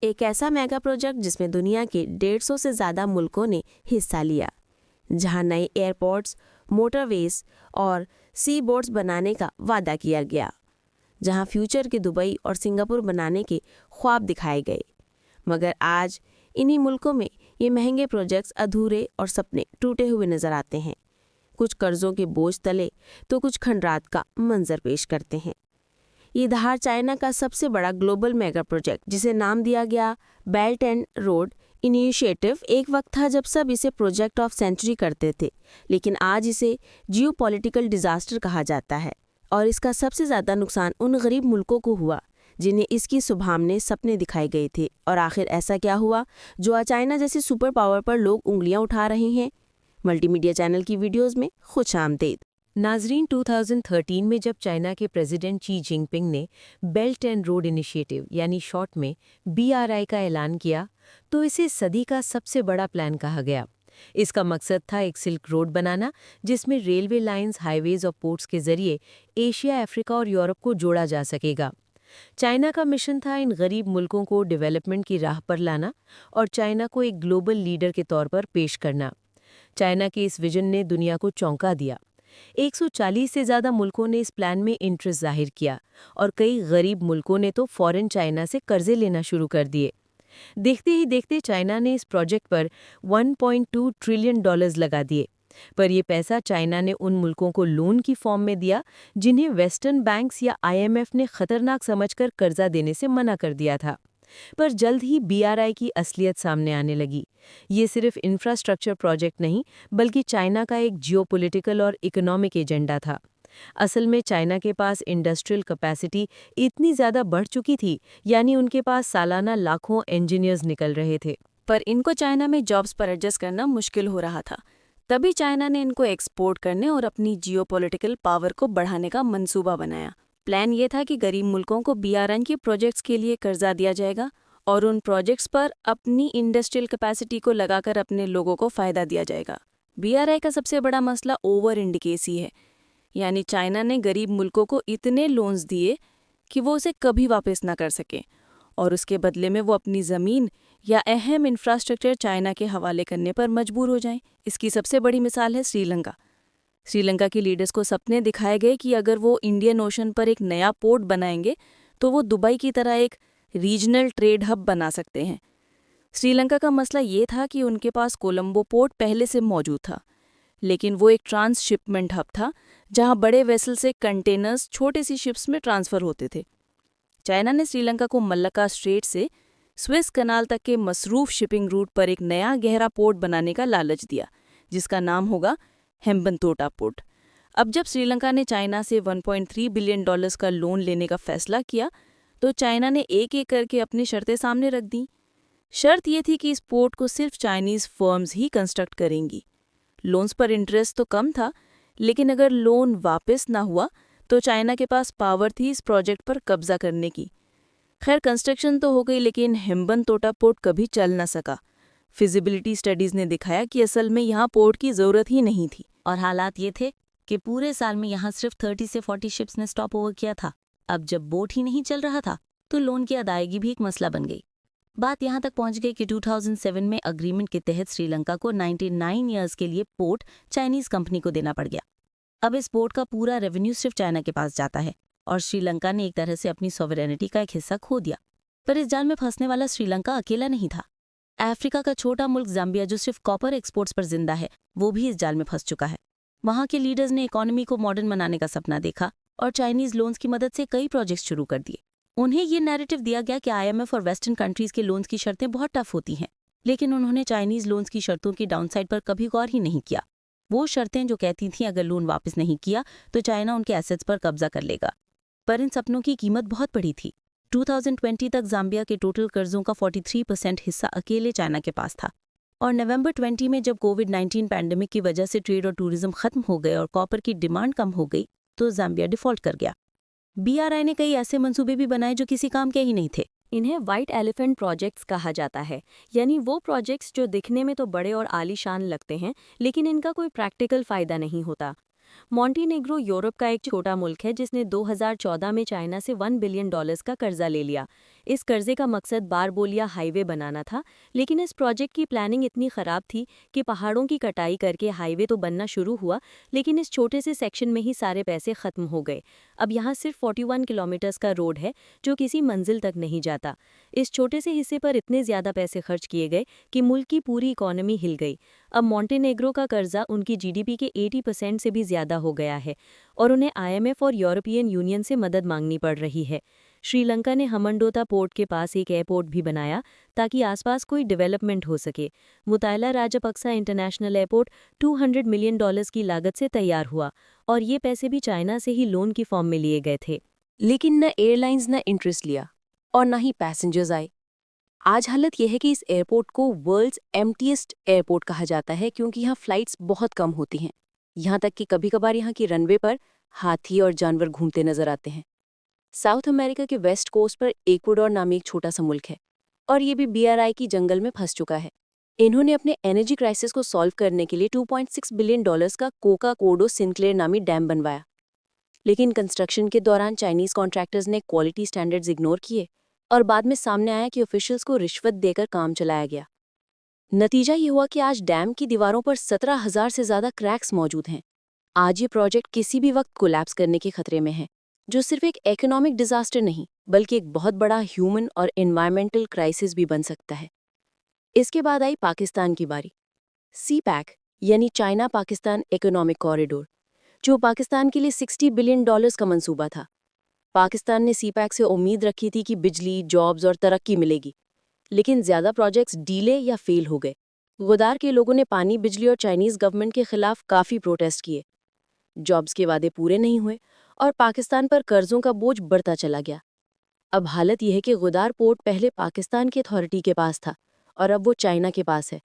एक ऐसा mega project जिसमें दुनिया के 150 से ज़्यादा मुल्कों ने हिस्सा लिया, जहां नए एयरपोर्ट्स, मोटरवेज और सी बोर्ड्स बनाने का वादा किया गया, जहां फ्यूचर के दुबई और सिंगापुर बनाने के ख्वाब दिखाए गए। मगर आज इन्हीं मुल्कों में ये महंगे प्रोजेक्ट्स अधूरे और सपने टूटे हुए नजर आते हैं। कुछ कर्जों के बोझ तले तो कुछ खंडरात का मंजर पेश करते हैं। ये धार चाइना का सबसे बड़ा ग्लोबल मेगा प्रोजेक्ट, जिसे नाम दिया गया बेल्ट एंड रोड इनिशिएटिव, एक वक्त था जब सब इसे प्रोजेक्ट ऑफ सेंचुरी करते थे, लेकिन आज इसे जियोपॉलिटिकल डिजास्टर कहा जाता है। और इसका सबसे ज़्यादा नुकसान उन गरीब मुल्कों को हुआ जिन्हें इसकी सुभावने सपने दिखाए गए थे। और आखिर ऐसा क्या हुआ जो आज चाइना जैसे सुपर पावर पर लोग उंगलियां उठा रहे हैं? मल्टीमीडिया चैनल की वीडियोस में खुशामदीद। नाजरीन, 2013 में जब चाइना के प्रेसिडेंट शी जिनपिंग ने बेल्ट एंड रोड इनिशिएटिव यानी शॉर्ट में BRI का ऐलान किया, तो इसे सदी का सबसे बड़ा प्लान कहा गया। इसका मकसद था एक सिल्क रोड बनाना, जिसमें रेलवे लाइंस, हाईवेज और पोर्ट्स के जरिए एशिया, अफ्रीका और यूरोप को जोड़ा जा सकेगा। चाइना का मिशन था इन गरीब मुल्कों को डेवलपमेंट की राह पर लाना और चाइना को एक ग्लोबल लीडर के तौर पर पेश करना। चाइना के इस विजन ने दुनिया को चौंका दिया। 140 से ज़्यादा मुल्कों ने इस प्लान में इंटरेस्ट जाहिर किया और कई गरीब मुल्कों ने तो फौरन चाइना से कर्जे लेना शुरू कर दिए। देखते ही देखते चाइना ने इस प्रोजेक्ट पर $1.2 ट्रिलियन लगा दिए। पर यह पैसा चाइना ने उन मुल्कों को लोन की फॉर्म में दिया जिन्हें वेस्टर्न बैंक्स या IMF ने खतरनाक समझकर कर्जा देने से मना कर दिया था। पर जल्द ही BRI की असलियत सामने आने लगी। ये सिर्फ इंफ्रास्ट्रक्चर प्रोजेक्ट नहीं, बल्कि चाइना का एक जियोपॉलिटिकल और इकोनॉमिक एजेंडा था। असल में चाइना के पास इंडस्ट्रियल कैपेसिटी इतनी ज़्यादा बढ़ चुकी थी, यानी उनके पास सालाना लाखों इंजीनियर्स निकल रहे थे। पर इनको चाइना में जॉब्स पर एडजस्ट करना मुश्किल हो रहा था। तभी चाइना ने इनको एक्सपोर्ट करने और अपनी जियोपॉलिटिकल पावर को बढ़ाने का मंसूबा बनाया। प्लान ये था कि गरीब मुल्कों को BRI के प्रोजेक्ट्स के लिए कर्जा दिया जाएगा और उन प्रोजेक्ट्स पर अपनी इंडस्ट्रियल कैपेसिटी को लगाकर अपने लोगों को फ़ायदा दिया जाएगा। BRI का सबसे बड़ा मसला ओवर इंडिकेसी है, यानी चाइना ने गरीब मुल्कों को इतने लोन्स दिए कि वो उसे कभी वापस ना कर सके और उसके बदले में वो अपनी ज़मीन या अहम इंफ्रास्ट्रक्चर चाइना के हवाले करने पर मजबूर हो जाएं। इसकी सबसे बड़ी मिसाल है श्रीलंका। श्रीलंका के लीडर्स को सपने दिखाए गए कि अगर वो इंडियन ओशन पर एक नया पोर्ट बनाएंगे तो वो दुबई की तरह एक रीजनल ट्रेड हब बना सकते हैं। श्रीलंका का मसला ये था कि उनके पास कोलंबो पोर्ट पहले से मौजूद था, लेकिन वो एक ट्रांसशिपमेंट हब था जहां बड़े वेसल से कंटेनर्स छोटे सी शिप्स में ट्रांसफ़र होते थे। चाइना ने श्रीलंका को मल्लक्का स्ट्रेट से स्विस कनाल तक के मसरूफ शिपिंग रूट पर एक नया गहरा पोर्ट बनाने का लालच दिया, जिसका नाम होगा हेम्बनतोटा पोर्ट। अब जब श्रीलंका ने चाइना से $1.3 बिलियन का लोन लेने का फैसला किया, तो चाइना ने एक एक करके अपनी शर्तें सामने रख दी। शर्त ये थी कि इस पोर्ट को सिर्फ चाइनीज़ फर्म्स ही कंस्ट्रक्ट करेंगी। लोन्स पर इंटरेस्ट तो कम था, लेकिन अगर लोन वापस ना हुआ तो चाइना के पास पावर थी इस प्रोजेक्ट पर कब्जा करने की। खैर, कंस्ट्रक्शन तो हो गई, लेकिन हेम्बनतोटा पोर्ट कभी चल न सका। फिजिबिलिटी स्टडीज़ ने दिखाया कि असल में यहाँ पोर्ट की ज़रूरत ही नहीं थी और हालात ये थे कि पूरे साल में यहाँ सिर्फ 30 से 40 शिप्स ने स्टॉप ओवर किया था। अब जब बोट ही नहीं चल रहा था तो लोन की अदायगी भी एक मसला बन गई। बात यहाँ तक पहुँच गई कि 2007 में अग्रीमेंट के तहत श्रीलंका को 99 ईयर्स के लिए पोर्ट चाइनीज़ कंपनी को देना पड़ गया। अब इस पोर्ट का पूरा रेवेन्यू सिर्फ चाइना के पास जाता है और श्रीलंका ने एक तरह से अपनी सॉवरेनिटी का एक हिस्सा खो दिया। पर इस जाल में फंसने वाला श्रीलंका अकेला नहीं था। अफ्रीका का छोटा मुल्क जाम्बिया, जो सिर्फ कॉपर एक्सपोर्ट्स पर जिंदा है, वो भी इस जाल में फंस चुका है। वहाँ के लीडर्स ने इकोनॉमी को मॉडर्न बनाने का सपना देखा और चाइनीज़ लोन्स की मदद से कई प्रोजेक्ट्स शुरू कर दिए। उन्हें ये नैरेटिव दिया गया कि IMF और वेस्टर्न कंट्रीज़ के लोन्स की शर्तें बहुत टफ होती हैं, लेकिन उन्होंने चाइनीज़ लोन्स की शर्तों की डाउनसाइड पर कभी गौर ही नहीं किया। वो शर्तें जो कहती थीं अगर लोन वापस नहीं किया तो चाइना उनके एसेट्स पर कब्जा कर लेगा। पर इन सपनों की कीमत बहुत बड़ी थी। 2020 तक जाम्बिया के टोटल कर्जों का 43% हिस्सा अकेले चाइना के पास था और नवंबर 20 में जब कोविड-19 पैंडेमिक की वजह से ट्रेड और टूरिज्म खत्म हो गए और कॉपर की डिमांड कम हो गई तो जाम्बिया डिफॉल्ट कर गया। BRI ने कई ऐसे मंसूबे भी बनाए जो किसी काम के ही नहीं थे। इन्हें वाइट एलिफेंट प्रोजेक्ट्स कहा जाता है, यानी वो प्रोजेक्ट्स जो दिखने में तो बड़े और आलीशान लगते हैं, लेकिन इनका कोई प्रैक्टिकल फ़ायदा नहीं होता। मॉन्टेनेग्रो यूरोप का एक छोटा मुल्क है जिसने 2014 में चाइना से $1 बिलियन का कर्जा ले लिया। इस कर्जे का मकसद बारबोलिया हाईवे बनाना था, लेकिन इस प्रोजेक्ट की प्लानिंग इतनी खराब थी कि पहाड़ों की कटाई करके हाईवे तो बनना शुरू हुआ, लेकिन इस छोटे से सेक्शन में ही सारे पैसे खत्म हो गए। अब यहाँ सिर्फ 41 किलोमीटर्स का रोड है जो किसी मंजिल तक नहीं जाता। इस छोटे से हिस्से पर इतने ज्यादा पैसे खर्च किए गए कि मुल्क की पूरी इकोनॉमी हिल गई। अब मॉन्टेनेग्रो का कर्जा उनकी जीडीपी के 80% से भी ज्यादा हो गया है और उन्हें आईएमएफ और यूरोपियन यूनियन से मदद मांगनी पड़ रही है। श्रीलंका ने हम्बनटोटा पोर्ट के पास एक एयरपोर्ट भी बनाया ताकि आसपास कोई डेवलपमेंट हो सके। मुताला राजापक्सा इंटरनेशनल एयरपोर्ट $200 मिलियन की लागत से तैयार हुआ और ये पैसे भी चाइना से ही लोन की फॉर्म में लिए गए थे। लेकिन न एयरलाइंस न इंटरेस्ट लिया और न ही पैसेंजर्स आए। आज हालत यह है कि इस एयरपोर्ट को वर्ल्ड्स एम्प्टीएस्ट एयरपोर्ट कहा जाता है क्योंकि यहाँ फ्लाइट्स बहुत कम होती हैं। यहाँ तक कि कभी-कभार यहाँ की रनवे पर हाथी और जानवर घूमते नजर आते हैं। साउथ अमेरिका के वेस्ट कोस्ट पर इक्वाडोर नामी एक छोटा सा मुल्क है और ये भी बीआरआई की जंगल में फंस चुका है। इन्होंने अपने एनर्जी क्राइसिस को सॉल्व करने के लिए $2.6 बिलियन का कोका कोडो सिंक्लेयर नामी डैम बनवाया, लेकिन कंस्ट्रक्शन के दौरान चाइनीज कॉन्ट्रैक्टर्स ने क्वालिटी स्टैंडर्ड्स इग्नोर किए और बाद में सामने आया कि ऑफिशियल्स को रिश्वत देकर काम चलाया गया। नतीजा ये हुआ कि आज डैम की दीवारों पर 17,000 से ज्यादा क्रैक्स मौजूद हैं। आज ये प्रोजेक्ट किसी भी वक्त कोलैप्स करने के खतरे में है, जो सिर्फ एक इकोनॉमिक डिजास्टर नहीं बल्कि एक बहुत बड़ा ह्यूमन और एनवायरमेंटल क्राइसिस भी बन सकता है। इसके बाद आई पाकिस्तान की बारी। सीपैक यानी चाइना पाकिस्तान इकोनॉमिक कॉरिडोर, जो पाकिस्तान के लिए $60 बिलियन का मंसूबा था। पाकिस्तान ने सीपैक से उम्मीद रखी थी कि बिजली, जॉब्स और तरक्की मिलेगी, लेकिन ज्यादा प्रोजेक्ट्स डीले या फेल हो गए। गुदार के लोगों ने पानी, बिजली और चाइनीज गवर्नमेंट के खिलाफ काफी प्रोटेस्ट किए। जॉब्स के वादे पूरे नहीं हुए और पाकिस्तान पर कर्जों का बोझ बढ़ता चला गया। अब हालत यह है कि गुदार पोर्ट पहले पाकिस्तान की अथॉरिटी के पास था और अब वो चाइना के पास है।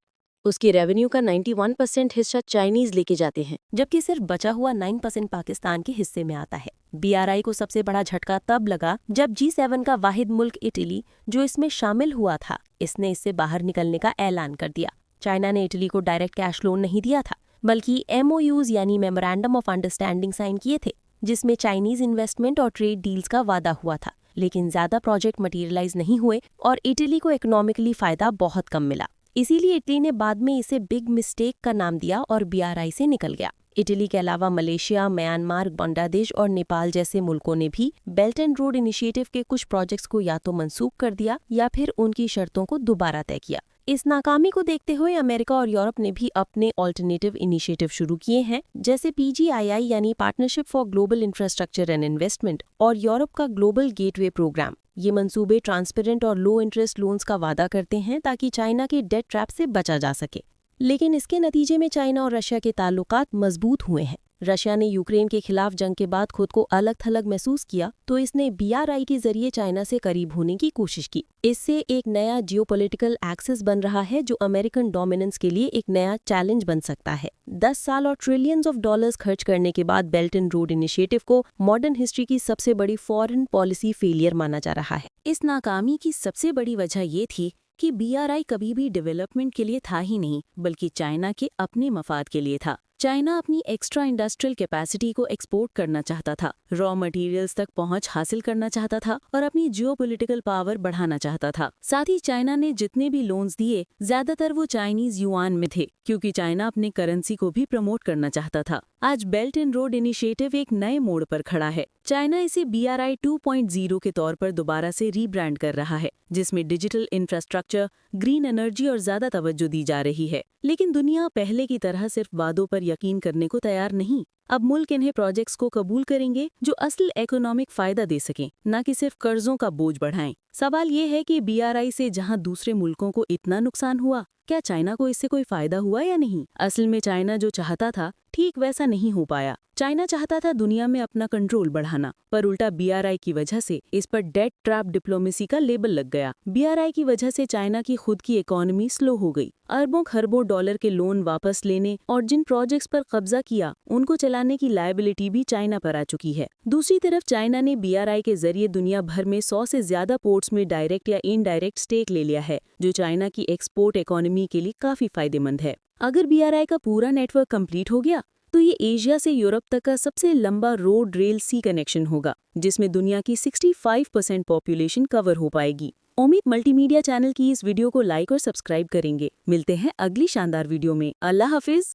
उसकी रेवेन्यू का 91% हिस्सा चाइनीज लेके जाते हैं, जबकि सिर्फ बचा हुआ 9% पाकिस्तान के हिस्से में आता है। बीआरआई को सबसे बड़ा झटका तब लगा जब G7 का वाहिद मुल्क इटली, जो इसमें शामिल हुआ था, इसने इससे बाहर निकलने का ऐलान कर दिया। चाइना ने इटली को डायरेक्ट कैश लोन नहीं दिया था, बल्कि MOUs यानी मेमोरेंडम ऑफ अंडरस्टैंडिंग साइन किए थे, जिसमें चाइनीज इन्वेस्टमेंट और ट्रेड डील्स का वादा हुआ था। लेकिन ज्यादा प्रोजेक्ट मटीरियलाइज नहीं हुए और इटली को इकोनॉमिकली फायदा बहुत कम मिला। इसीलिए इटली ने बाद में इसे बिग मिस्टेक का नाम दिया और बीआरआई से निकल गया। इटली के अलावा मलेशिया, म्यांमार, बांग्लादेश और नेपाल जैसे मुल्कों ने भी बेल्ट एंड रोड इनिशिएटिव के कुछ प्रोजेक्ट्स को या तो मंसूख कर दिया या फिर उनकी शर्तों को दोबारा तय किया। इस नाकामी को देखते हुए अमेरिका और यूरोप ने भी अपने ऑल्टरनेटिव इनिशिएटिव शुरू किए हैं, जैसे PGII यानी partnership for global infrastructure and investment और यूरोप का ग्लोबल गेटवे प्रोग्राम। ये मंसूबे ट्रांसपेरेंट और लो इंटरेस्ट लोन्स का वादा करते हैं ताकि चाइना के डेट ट्रैप से बचा जा सके। लेकिन इसके नतीजे में चाइना और रशिया के ताल्लुकात मजबूत हुए हैं। रशिया ने यूक्रेन के खिलाफ जंग के बाद खुद को अलग थलग महसूस किया, तो इसने बीआरआई के जरिए चाइना से करीब होने की कोशिश की। इससे एक नया जियोपॉलिटिकल एक्सिस बन रहा है जो अमेरिकन डोमिनेंस के लिए एक नया चैलेंज बन सकता है। 10 साल और ट्रिलियंस ऑफ डॉलर्स खर्च करने के बाद बेल्ट एंड रोड इनिशिएटिव को मॉडर्न हिस्ट्री की सबसे बड़ी फॉरेन पॉलिसी फेलियर माना जा रहा है। इस नाकामी की सबसे बड़ी वजह ये थी कि बीआरआई कभी भी डेवलपमेंट के लिए था ही नहीं, बल्कि चाइना के अपने मफाद के लिए था। चाइना अपनी एक्स्ट्रा इंडस्ट्रियल कैपेसिटी को एक्सपोर्ट करना चाहता था, रॉ मटेरियल्स तक पहुंच हासिल करना चाहता था और अपनी जियोपॉलिटिकल पावर बढ़ाना चाहता था। साथ ही चाइना ने जितने भी लोन्स दिए, ज्यादातर वो चाइनीज युआन में थे, क्योंकि चाइना अपने करेंसी को भी प्रमोट करना चाहता था। आज बेल्ट एंड रोड इनिशिएटिव एक नए मोड़ पर खड़ा है। चाइना इसे BRI 2.0 के तौर पर दोबारा से रीब्रांड कर रहा है, जिसमें डिजिटल इंफ्रास्ट्रक्चर, ग्रीन एनर्जी और ज्यादा तवज्जो दी जा रही है। लेकिन दुनिया पहले की तरह सिर्फ वादों पर यकीन करने को तैयार नहीं। अब मुल्क इन्हें प्रोजेक्ट्स को कबूल करेंगे जो असल इकोनॉमिक फायदा दे सकें, न कि सिर्फ कर्जों का बोझ बढ़ाएं। सवाल ये है कि BRI से जहां दूसरे मुल्कों को इतना नुकसान हुआ, क्या चाइना को इससे कोई फायदा हुआ या नहीं? असल में चाइना जो चाहता था ठीक वैसा नहीं हो पाया। चाइना चाहता था दुनिया में अपना कंट्रोल बढ़ाना, पर उल्टा BRI की वजह से इस पर डेट ट्रैप डिप्लोमेसी का लेबल लग गया। BRI की वजह से चाइना की खुद की इकोनॉमी स्लो हो गई। अरबों खरबों डॉलर के लोन वापस लेने और जिन प्रोजेक्ट्स पर कब्जा किया, उनको चलाने की लायबिलिटी भी चाइना पर आ चुकी है। दूसरी तरफ चाइना ने BRI के जरिए दुनिया भर में 100 से ज्यादा पोर्ट्स में डायरेक्ट या इनडायरेक्ट स्टेक ले लिया है, जो चाइना की एक्सपोर्ट इकोनॉमी के लिए काफी फायदेमंद है। अगर BRI का पूरा नेटवर्क कंप्लीट हो गया तो ये एशिया से यूरोप तक का सबसे लंबा रोड रेल सी कनेक्शन होगा, जिसमें दुनिया की 65% पॉपुलेशन कवर हो पाएगी। उम्मीद मल्टीमीडिया चैनल की इस वीडियो को लाइक और सब्सक्राइब करेंगे। मिलते हैं अगली शानदार वीडियो में। अल्लाह हाफिज।